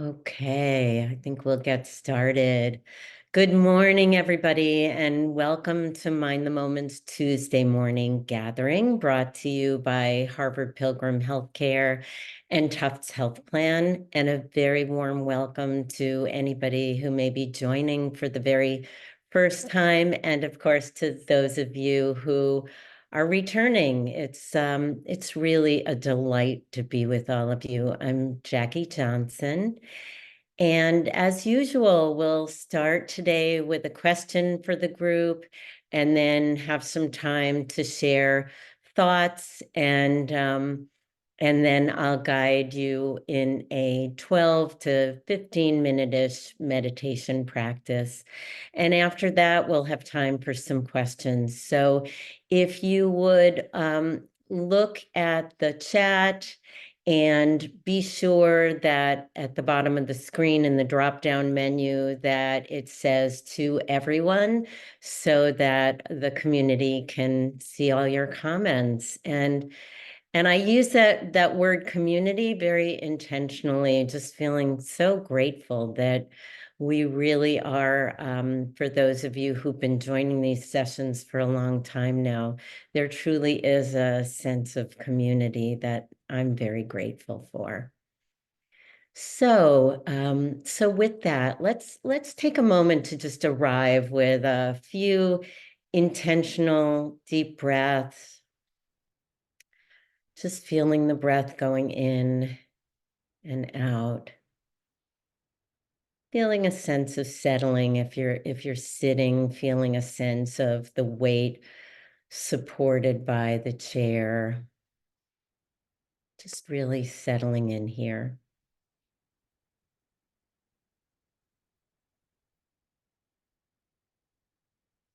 Okay, I think we'll get started. Good morning, everybody, and welcome to Mind the Moment's Tuesday morning gathering brought to you by Harvard Pilgrim Healthcare and Tufts Health Plan, and a very warm welcome to anybody who may be joining for the very first time, and of course, to those of you who are returning. It's really a delight to be with all of you. I'm Jackie Johnson. And as usual, we'll start today with a question for the group and then have some time to share thoughts and then I'll guide you in a 12 to 15 minute-ish meditation practice. And after that, we'll have time for some questions. So if you would look at the chat and be sure that at the bottom of the screen in the drop-down menu that it says to everyone so that the community can see all your comments. And I use that word community very intentionally, just feeling so grateful that we really are, for those of you who've been joining these sessions for a long time now, there truly is a sense of community that I'm very grateful for. So with that, let's take a moment to just arrive with a few intentional deep breaths. Just feeling the breath going in and out. Feeling a sense of settling if you're sitting, feeling a sense of the weight supported by the chair. Just really settling in here.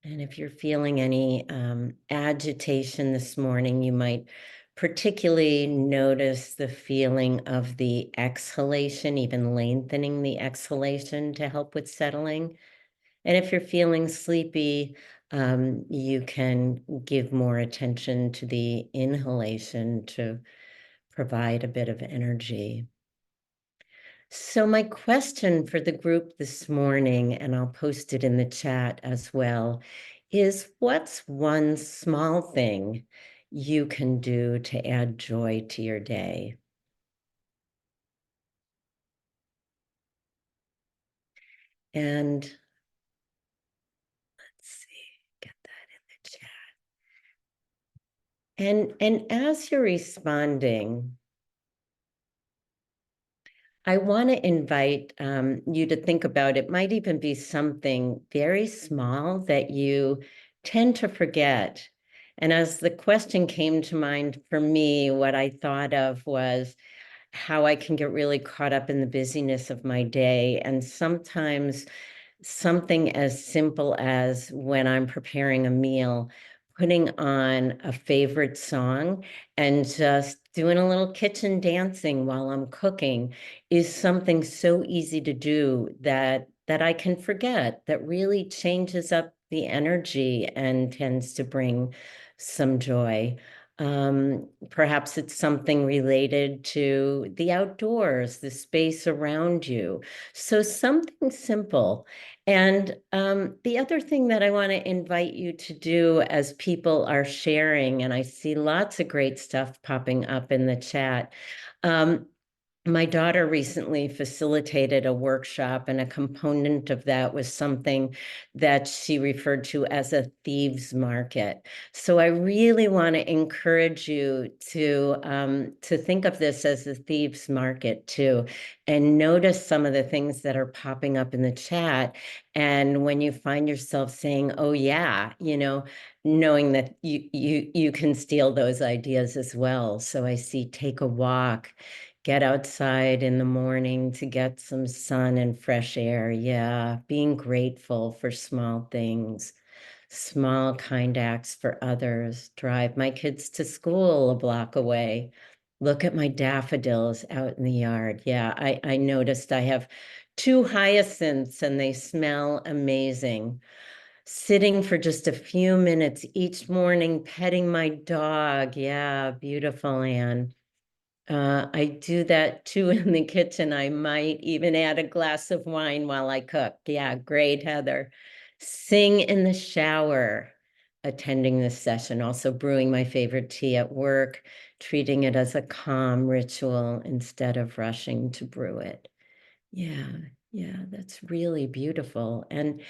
And if you're feeling any agitation this morning, you might particularly notice the feeling of the exhalation, even lengthening the exhalation to help with settling. And if you're feeling sleepy, you can give more attention to the inhalation to provide a bit of energy. So my question for the group this morning, and I'll post it in the chat as well, is what's one small thing you can do to add joy to your day? And let's see, get that in the chat. And as you're responding, I want to invite you to think about, it might even be something very small that you tend to forget. And as the question came to mind for me, what I thought of was how I can get really caught up in the busyness of my day. And sometimes something as simple as when I'm preparing a meal, putting on a favorite song and just doing a little kitchen dancing while I'm cooking is something so easy to do that I can forget, that really changes up the energy and tends to bring some joy. Perhaps it's something related to the outdoors, the space around you. So something simple. And the other thing that I want to invite you to do as people are sharing, and I see lots of great stuff popping up in the chat. My daughter recently facilitated a workshop, and a component of that was something that she referred to as a thieves market. So I really want to encourage you to think of this as a thieves market too, and notice some of the things that are popping up in the chat. And when you find yourself saying, "Oh yeah," knowing that you can steal those ideas as well. So I see take a walk. Get outside in the morning to get some sun and fresh air. Yeah, being grateful for small things, small kind acts for others. Drive my kids to school a block away. Look at my daffodils out in the yard. Yeah, I noticed I have 2 hyacinths and they smell amazing. Sitting for just a few minutes each morning, petting my dog. Yeah, beautiful, Anne. I do that too in the kitchen. I might even add a glass of wine while I cook. Yeah, great, Heather. Sing in the shower, attending this session, also brewing my favorite tea at work, treating it as a calm ritual instead of rushing to brew it. Yeah, yeah, that's really beautiful. And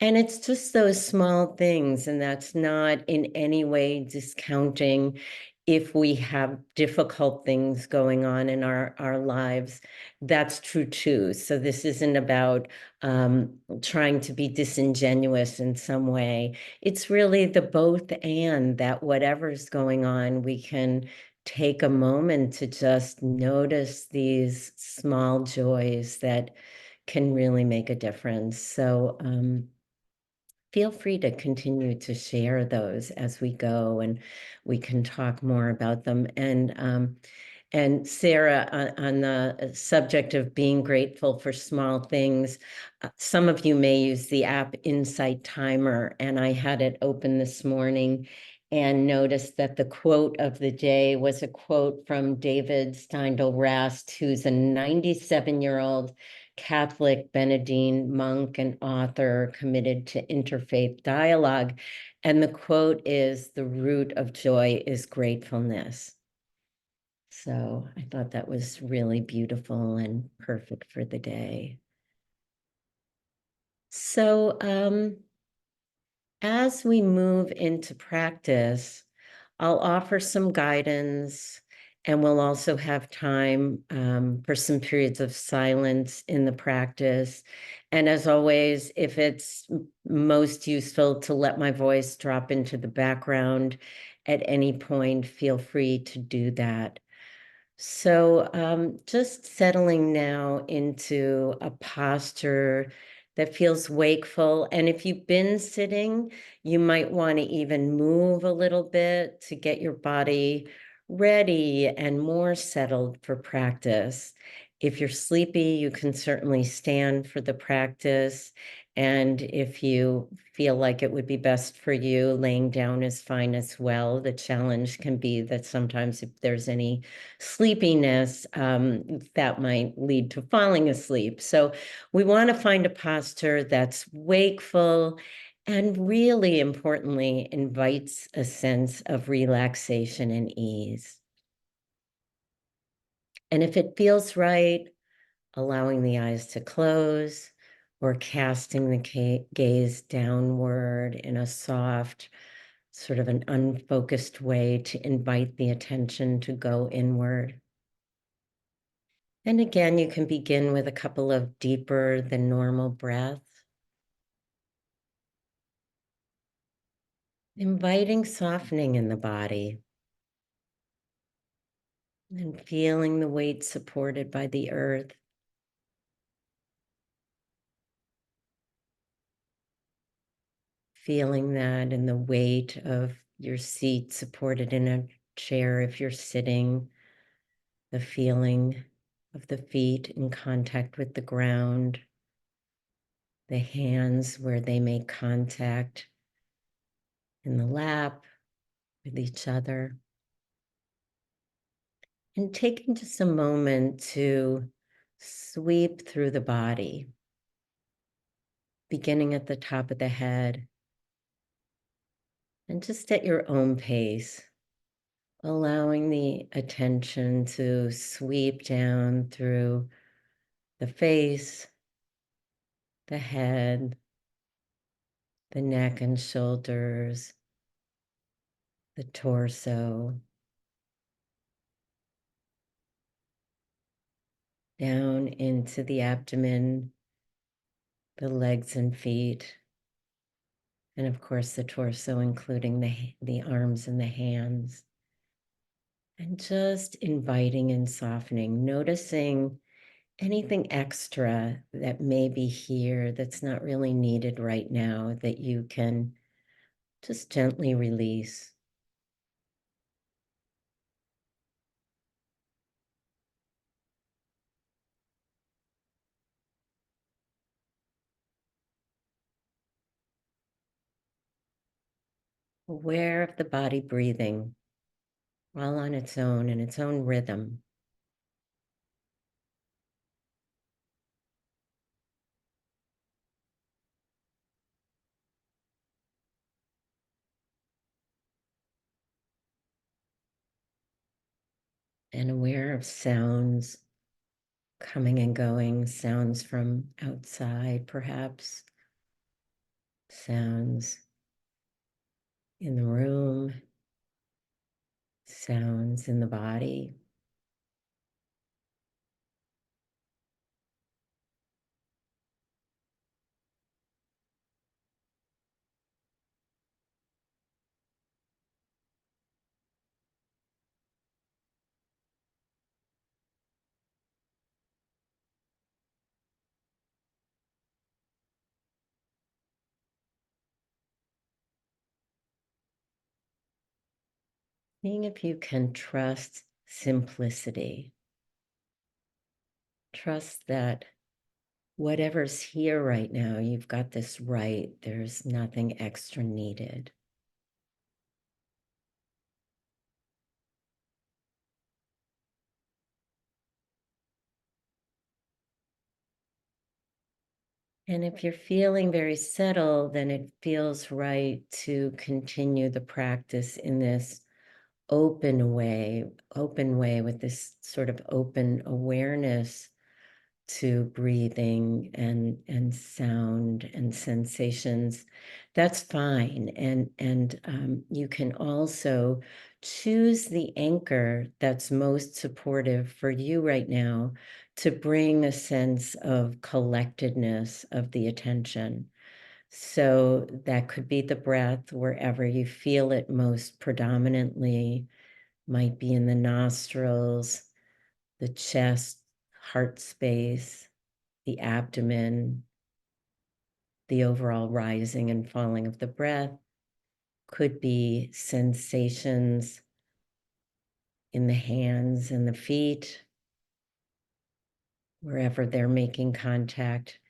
it's just those small things, and that's not in any way discounting if we have difficult things going on in our lives. That's true too. So this isn't about trying to be disingenuous in some way. It's really the both and that whatever's going on, we can take a moment to just notice these small joys that can really make a difference. So feel free to continue to share those as we go, and we can talk more about them. And Sarah, on the subject of being grateful for small things, some of you may use the app Insight Timer, and I had it open this morning and noticed that the quote of the day was a quote from David Steindl-Rast, who's a 97-year-old Catholic Benedictine monk and author committed to interfaith dialogue. And the quote is, "The root of joy is gratefulness." So I thought that was really beautiful and perfect for the day. So as we move into practice, I'll offer some guidance, and we'll also have time for some periods of silence in the practice. And as always, if it's most useful to let my voice drop into the background at any point, feel free to do that. So just settling now into a posture that feels wakeful. And if you've been sitting, you might want to even move a little bit to get your body ready and more settled for practice. If you're sleepy, you can certainly stand for the practice. And if you feel like it would be best for you, laying down is fine as well. The challenge can be that sometimes if there's any sleepiness, that might lead to falling asleep. So we want to find a posture that's wakeful and really importantly invites a sense of relaxation and ease. And if it feels right, allowing the eyes to close or casting the gaze downward in a soft, sort of an unfocused way to invite the attention to go inward. And again, you can begin with a couple of deeper than normal breaths, inviting softening in the body and feeling the weight supported by the earth. Feeling that in the weight of your seat supported in a chair if you're sitting, the feeling of the feet in contact with the ground, the hands where they make contact in the lap with each other. And taking just a moment to sweep through the body, beginning at the top of the head, and just at your own pace, allowing the attention to sweep down through the face, the head, the neck and shoulders, the torso, down into the abdomen, the legs and feet, and of course the torso, including the arms and the hands. And just inviting and softening, noticing anything extra that may be here that's not really needed right now that you can just gently release. Aware of the body breathing, all on its own in its own rhythm. and aware of sounds coming and going, sounds from outside, perhaps, sounds in the room, sounds in the body. Seeing if you can trust simplicity. Trust that whatever's here right now, you've got this right. There's nothing extra needed. And if you're feeling very settled, then it feels right to continue the practice in this open way with this sort of open awareness to breathing and sound and sensations. That's fine. And you can also choose the anchor that's most supportive for you right now to bring a sense of collectedness of the attention. So that could be the breath wherever you feel it most predominantly, might be in the nostrils, the chest, heart space, the abdomen, the overall rising and falling of the breath. Could be sensations in the hands and the feet, wherever they're making contact.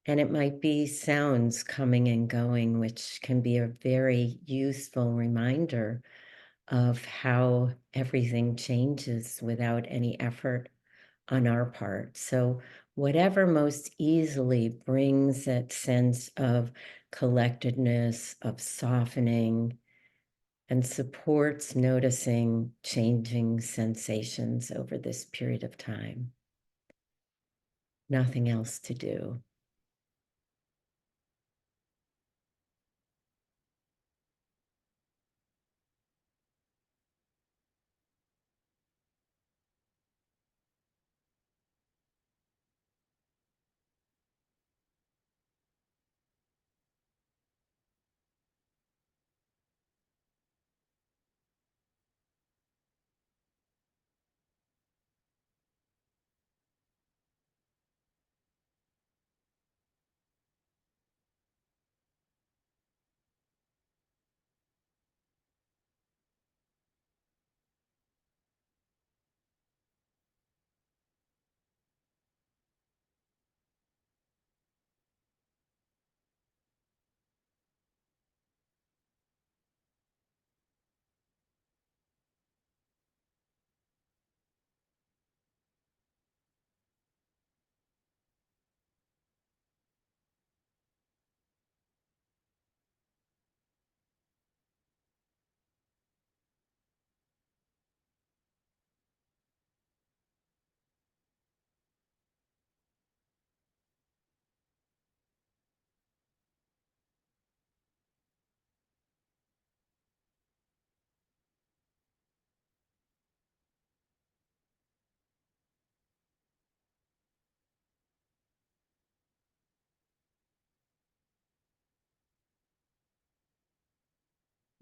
And it might be sounds coming and going, which can be a very useful reminder of how everything changes without any effort on our part. So whatever most easily brings that sense of collectedness, of softening, and supports noticing changing sensations over this period of time. Nothing else to do.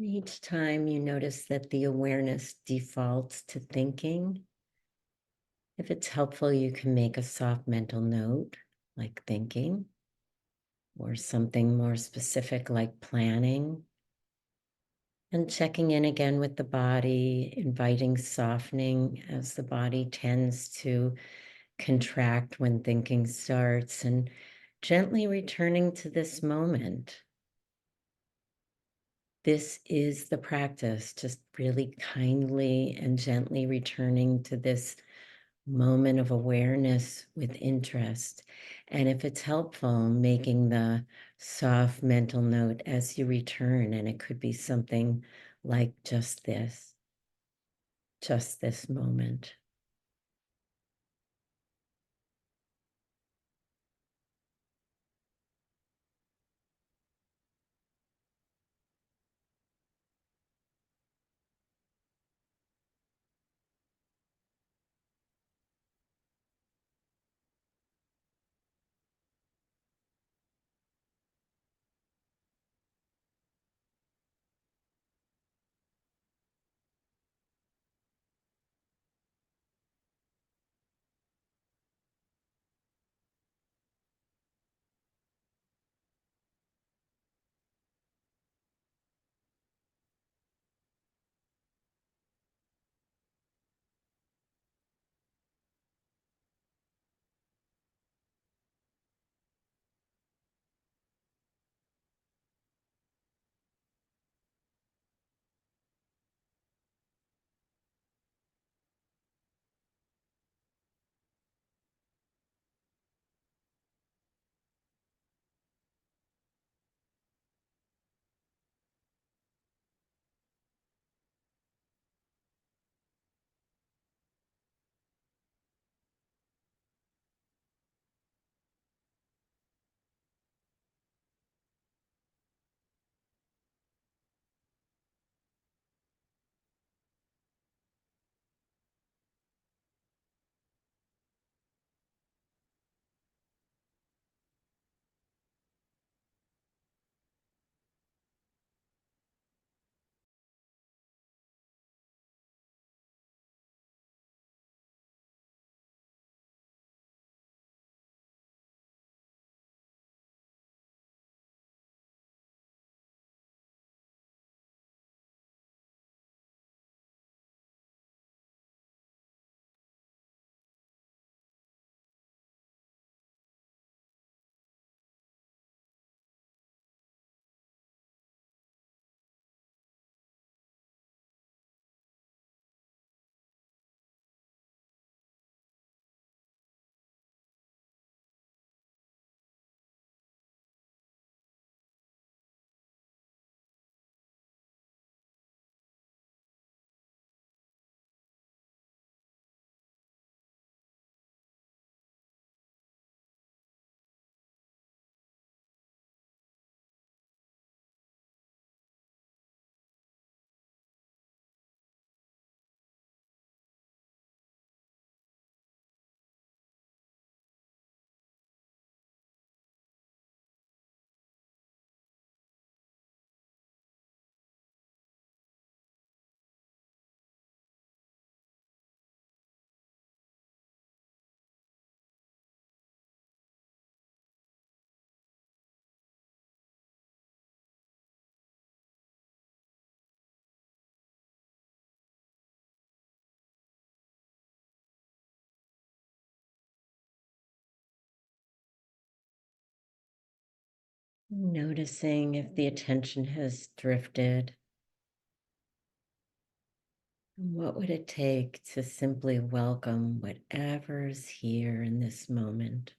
Each time you notice that the awareness defaults to thinking, if it's helpful, you can make a soft mental note, like thinking, or something more specific like planning, and checking in again with the body, inviting softening as the body tends to contract when thinking starts, and gently returning to this moment. This is the practice, just really kindly and gently returning to this moment of awareness with interest. And if it's helpful, making the soft mental note as you return, and it could be something like just this. just this moment. Noticing if the attention has drifted. What would it take to simply welcome whatever's here in this moment?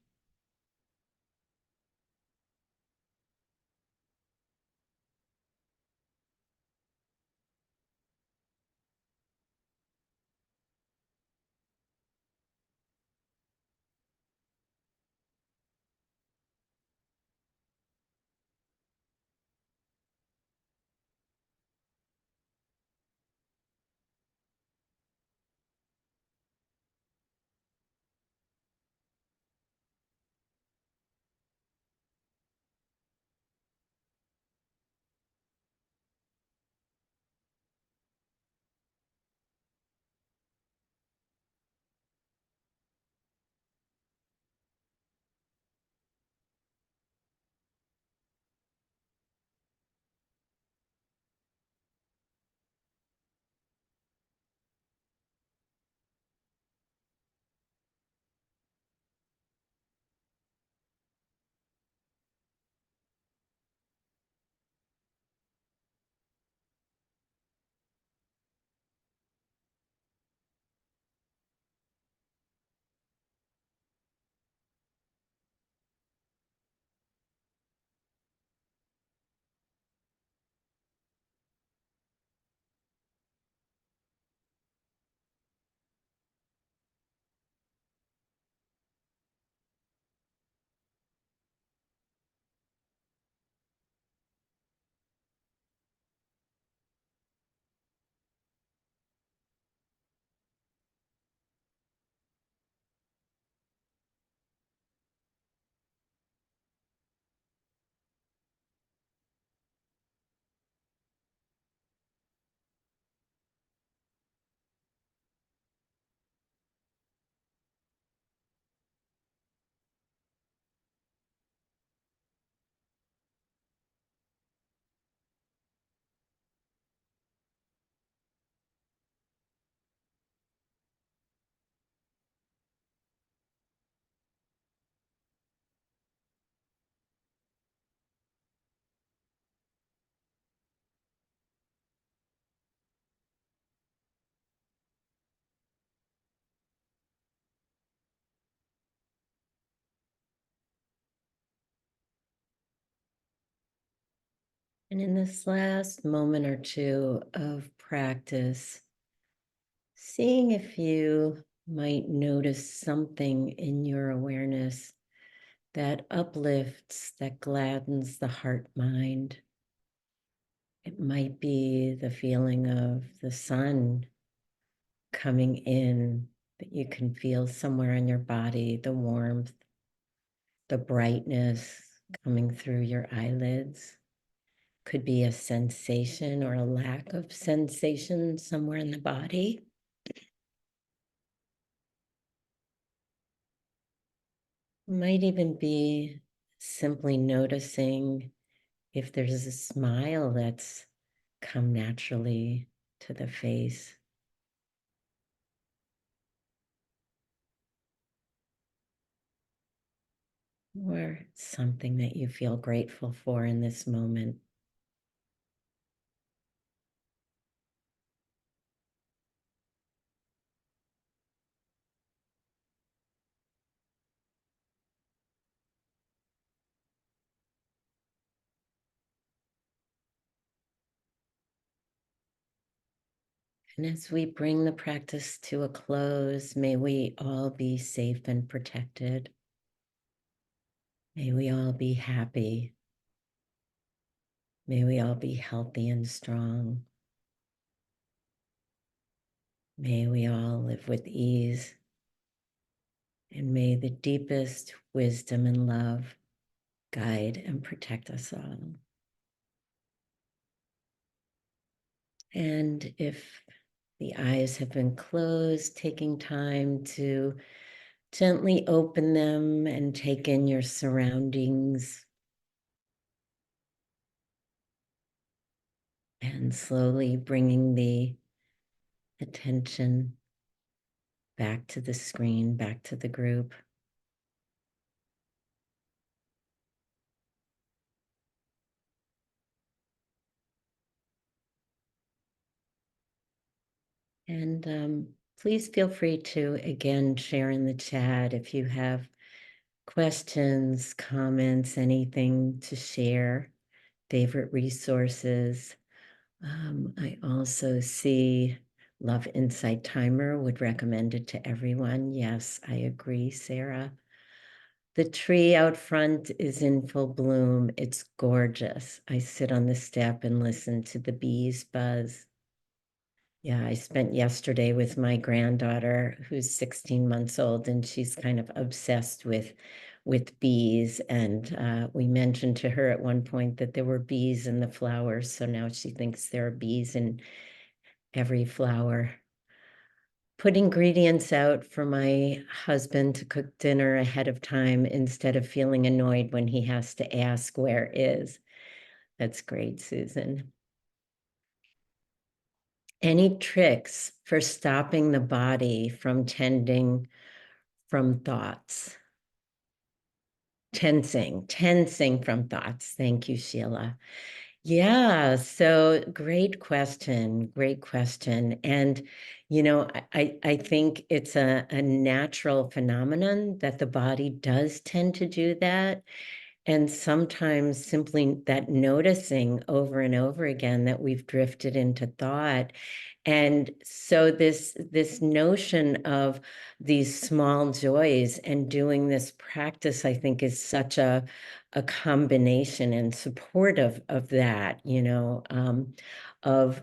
And in this last moment or two of practice, seeing if you might notice something in your awareness that uplifts, that gladdens the heart mind. It might be the feeling of the sun coming in that you can feel somewhere in your body, the warmth, the brightness coming through your eyelids. Could be a sensation or a lack of sensation somewhere in the body. Might even be simply noticing if there's a smile that's come naturally to the face. Or something that you feel grateful for in this moment. And as we bring the practice to a close, may we all be safe and protected. May we all be happy. May we all be healthy and strong. May we all live with ease. And may the deepest wisdom and love guide and protect us all. And if the eyes have been closed, taking time to gently open them and take in your surroundings. And slowly bringing the attention back to the screen, back to the group. And please feel free to, again, share in the chat if you have questions, comments, anything to share, favorite resources. I also see Love Insight Timer would recommend it to everyone. Yes, I agree, Sarah. The tree out front is in full bloom. It's gorgeous. I sit on the step and listen to the bees buzz. Yeah, I spent yesterday with my granddaughter, who's 16 months old, and she's kind of obsessed with bees. And we mentioned to her at one point that there were bees in the flowers. So now she thinks there are bees in every flower. Put ingredients out for my husband to cook dinner ahead of time instead of feeling annoyed when he has to ask where is. That's great, Susan. Any tricks for stopping the body from tending from thoughts? Tensing from thoughts. Thank you, Sheila. Yeah, so great question. Great question. And, I think it's a natural phenomenon that the body does tend to do that. And sometimes simply that noticing over and over again that we've drifted into thought. And so this notion of these small joys and doing this practice, I think, is such a combination and supportive of that, of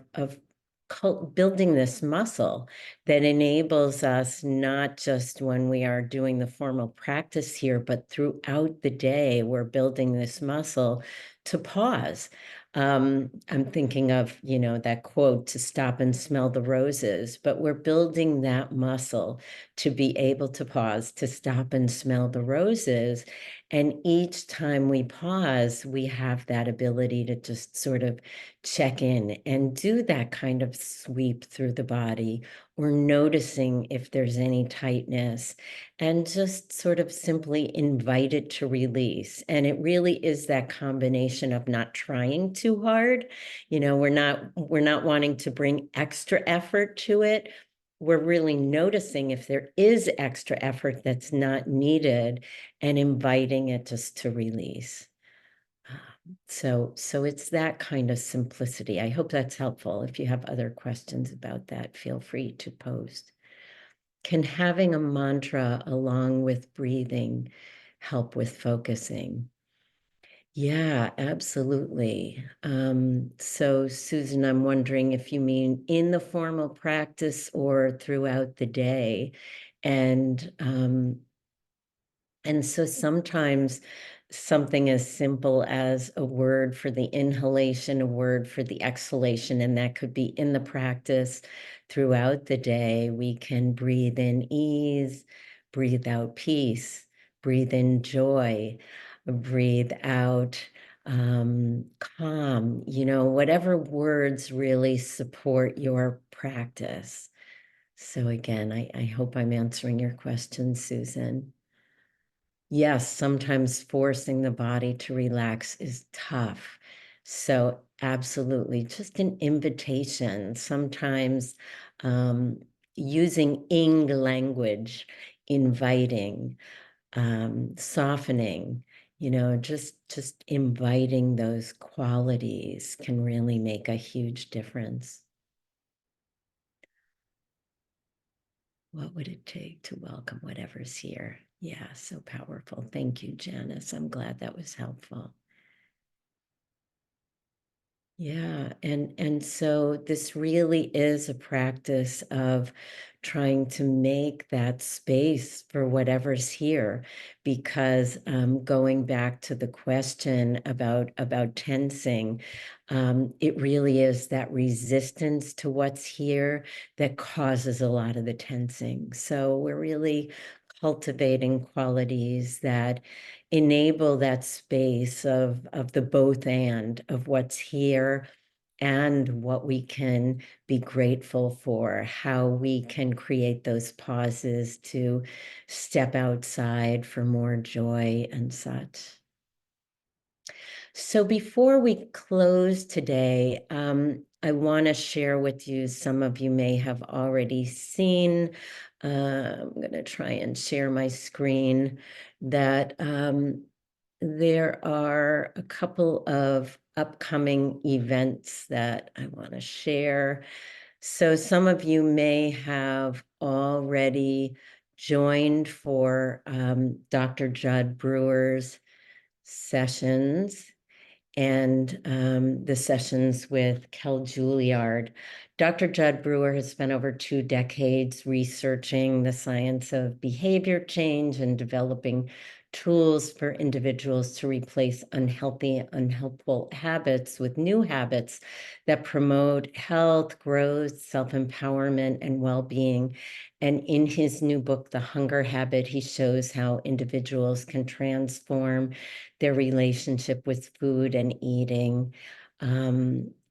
building this muscle that enables us not just when we are doing the formal practice here, but throughout the day, we're building this muscle to pause. I'm thinking of, that quote, to stop and smell the roses, but we're building that muscle to be able to pause, to stop and smell the roses. And each time we pause, we have that ability to just sort of check in and do that kind of sweep through the body, or noticing if there's any tightness, and just sort of simply invite it to release. And it really is that combination of not trying too hard. We're not wanting to bring extra effort to it. We're really noticing if there is extra effort that's not needed and inviting it just to release. So it's that kind of simplicity. I hope that's helpful. If you have other questions about that, feel free to post. Can having a mantra along with breathing help with focusing? Yeah, absolutely. So Susan, I'm wondering if you mean in the formal practice or throughout the day. And so sometimes something as simple as a word for the inhalation, a word for the exhalation, and that could be in the practice throughout the day. We can breathe in ease, breathe out peace, breathe in joy, breathe out calm, whatever words really support your practice. So again, I hope I'm answering your question, Susan. Yes, sometimes forcing the body to relax is tough. So absolutely, just an invitation. Sometimes using ing language, inviting, softening, just inviting those qualities can really make a huge difference. What would it take to welcome whatever's here? Yeah, so powerful. Thank you, Janice. I'm glad that was helpful. Yeah, and so this really is a practice of trying to make that space for whatever's here, because going back to the question about tensing, it really is that resistance to what's here that causes a lot of the tensing. So we're really cultivating qualities that enable that space of the both and of what's here and what we can be grateful for, how we can create those pauses to step outside for more joy and such. So before we close today, I want to share with you, some of you may have already seen, I'm going to try and share my screen, that there are a couple of upcoming events that I want to share. So some of you may have already joined for Dr. Judd Brewer's sessions and the sessions with Kel Juilliard. Dr. Judd Brewer has spent over 2 decades researching the science of behavior change and developing tools for individuals to replace unhealthy, unhelpful habits with new habits that promote health, growth, self-empowerment, and well-being. And in his new book, The Hunger Habit, he shows how individuals can transform their relationship with food and eating.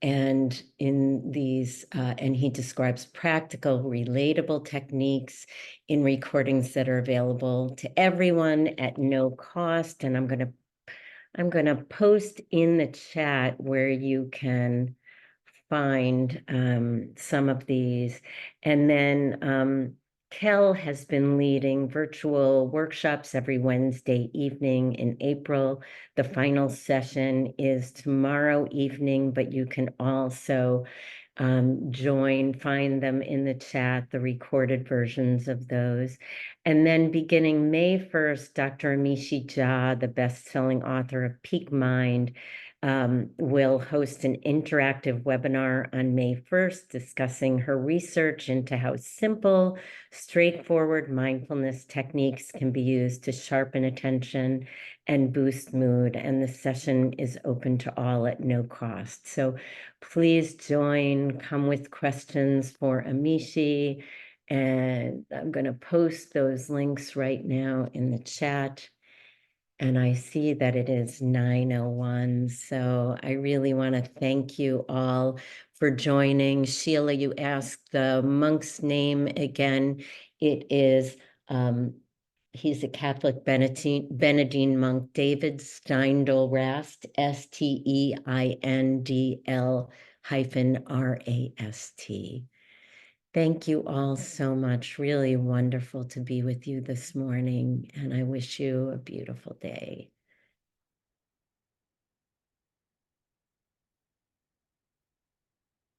And in these, and he describes practical, relatable techniques in recordings that are available to everyone at no cost. And I'm gonna post in the chat where you can find some of these. And then Kel has been leading virtual workshops every Wednesday evening in April. The final session is tomorrow evening, but you can also find them in the chat, the recorded versions of those. And then beginning May 1st, Dr. Amishi Jha, the best-selling author of Peak Mind, will host an interactive webinar on May 1st discussing her research into how simple, straightforward mindfulness techniques can be used to sharpen attention and boost mood. And the session is open to all at no cost. So please join, come with questions for Amishi. And I'm going to post those links right now in the chat. And I see that it is 9:01. So I really want to thank you all for joining. Sheila, you asked the monk's name again. It is, he's a Catholic Benedictine monk, David Steindl Rast, Steindl-Rast. Thank you all so much. Really wonderful to be with you this morning, and I wish you a beautiful day.